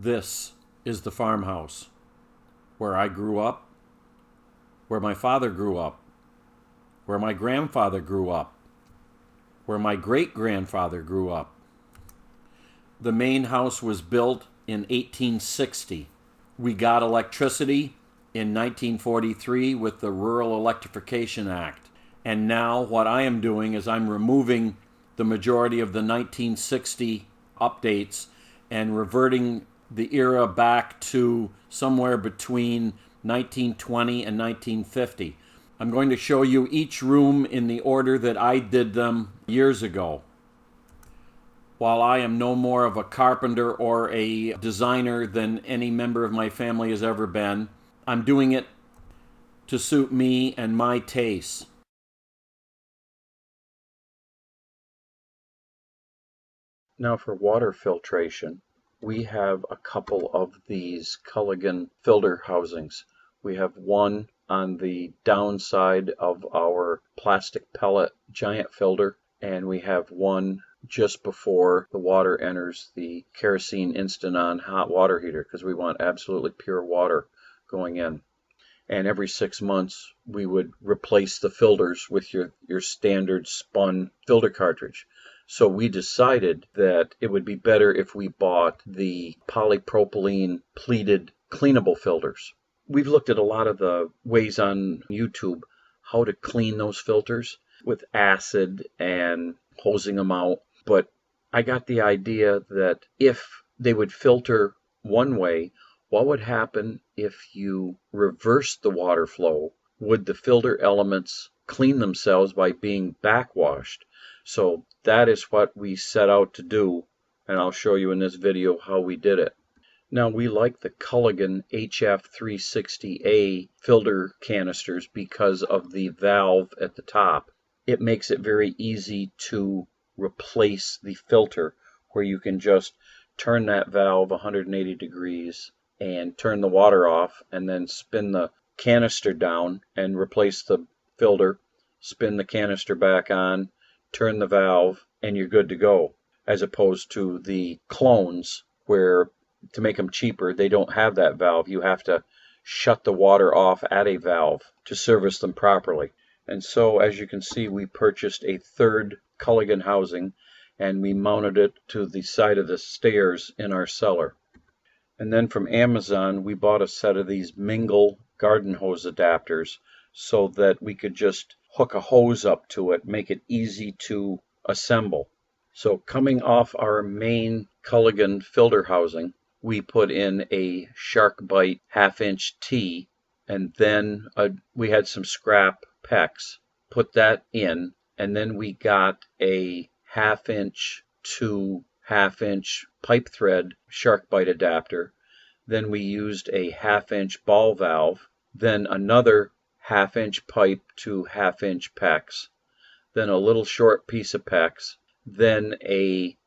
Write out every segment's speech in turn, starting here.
This is the farmhouse where I grew up, where my father grew up, where my grandfather grew up, where my great-grandfather grew up. The main house was built in 1860. We got electricity in 1943 with the Rural Electrification Act. And now what I am doing is I'm removing the majority of the 1960 updates and reverting the era back to somewhere between 1920 and 1950. I'm going to show you each room in the order that I did them years ago. While I am no more of a carpenter or a designer than any member of my family has ever been, I'm doing it to suit me and my tastes. Now for water filtration, we have a couple of these Culligan filter housings. We have one on the downside of our plastic pellet giant filter, and we have one just before the water enters the kerosene instant-on hot water heater, because we want absolutely pure water going in. And every 6 months we would replace the filters with your standard spun filter cartridge. So we decided that it would be better if we bought the polypropylene pleated cleanable filters. We've looked at a lot of the ways on YouTube how to clean those filters with acid and hosing them out, but I got the idea that if they would filter one way, what would happen if you reversed the water flow? Would the filter elements clean themselves by being backwashed? So that is what we set out to do, and I'll show you in this video how we did it. Now we like the Culligan HF360A filter canisters because of the valve at the top. It makes it very easy to replace the filter, where you can just turn that valve 180 degrees and turn the water off, and then spin the canister down and replace the filter, spin the canister back on, turn the valve, and you're good to go. As opposed to the clones, where to make them cheaper, they don't have that valve. You have to shut the water off at a valve to service them properly. And so, as you can see, we purchased a third Culligan housing, and we mounted it to the side of the stairs in our cellar. And then from Amazon, we bought a set of these Mingle garden hose adapters so that we could just hook a hose up to it, make it easy to assemble. So coming off our main Culligan filter housing, we put in a Shark Bite 1/2-inch T, and then we had some scrap PEX, put that in, and then we got a 1/2-inch to 1/2-inch pipe thread Shark Bite adapter. Then we used a 1/2-inch ball valve, then another 1/2-inch pipe to 1/2-inch PEX, then a little short piece of PEX, then a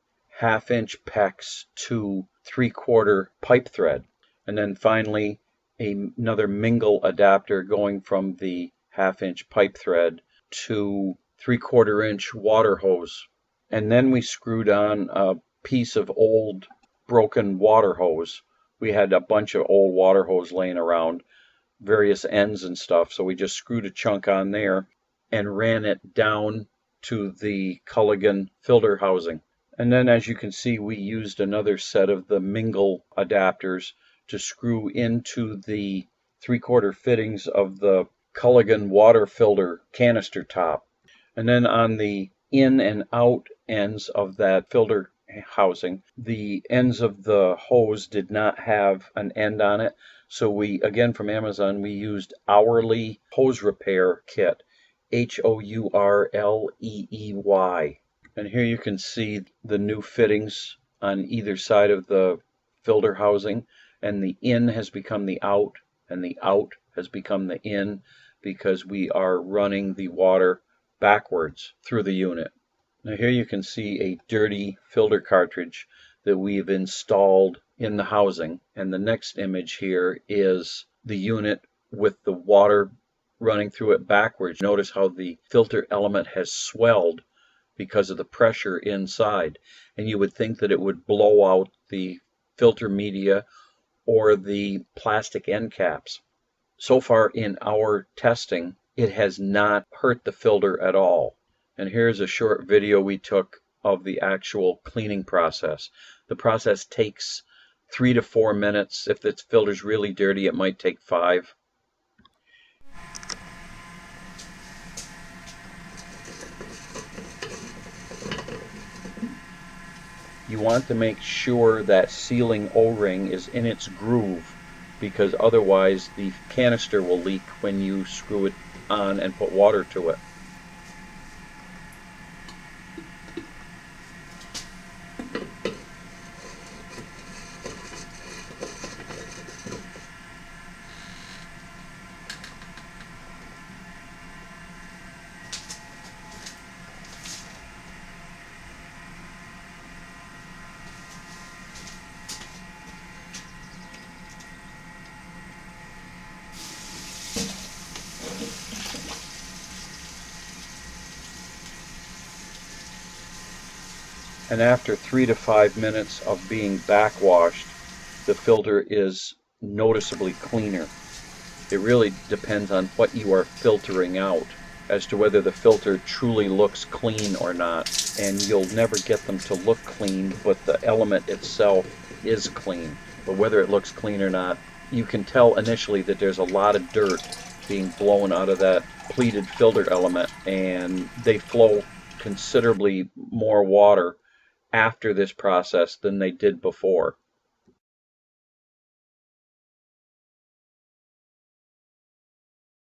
1/2-inch PEX to 3/4 pipe thread, and then finally another Mingle adapter going from the 1/2-inch pipe thread to 3/4-inch water hose. And then we screwed on a piece of old broken water hose. We had a bunch of old water hose laying around, various ends and stuff, so we just screwed a chunk on there and ran it down to the Culligan filter housing. And then, as you can see, we used another set of the Mingle adapters to screw into the 3/4 fittings of the Culligan water filter canister top. And then on the in and out ends of that filter housing, the ends of the hose did not have an end on it, so we, again from Amazon, we used Hourly Hose Repair Kit, HOURLEEY. And here you can see the new fittings on either side of the filter housing, and the in has become the out, and the out has become the in, because we are running the water backwards through the unit. Now here you can see a dirty filter cartridge that we've installed in the housing, and the next image here is the unit with the water running through it backwards. Notice how the filter element has swelled because of the pressure inside, and you would think that it would blow out the filter media or the plastic end caps. So far in our testing, it has not hurt the filter at all. And here's a short video we took of the actual cleaning process. The process takes 3 to 4 minutes. If the filter's really dirty, it might take 5. You want to make sure that sealing O-ring is in its groove, because otherwise the canister will leak when you screw it on and put water to it. And after 3 to 5 minutes of being backwashed, the filter is noticeably cleaner. It really depends on what you are filtering out as to whether the filter truly looks clean or not. And you'll never get them to look clean, but the element itself is clean. But whether it looks clean or not, you can tell initially that there's a lot of dirt being blown out of that pleated filter element, and they flow considerably more water after this process than they did before.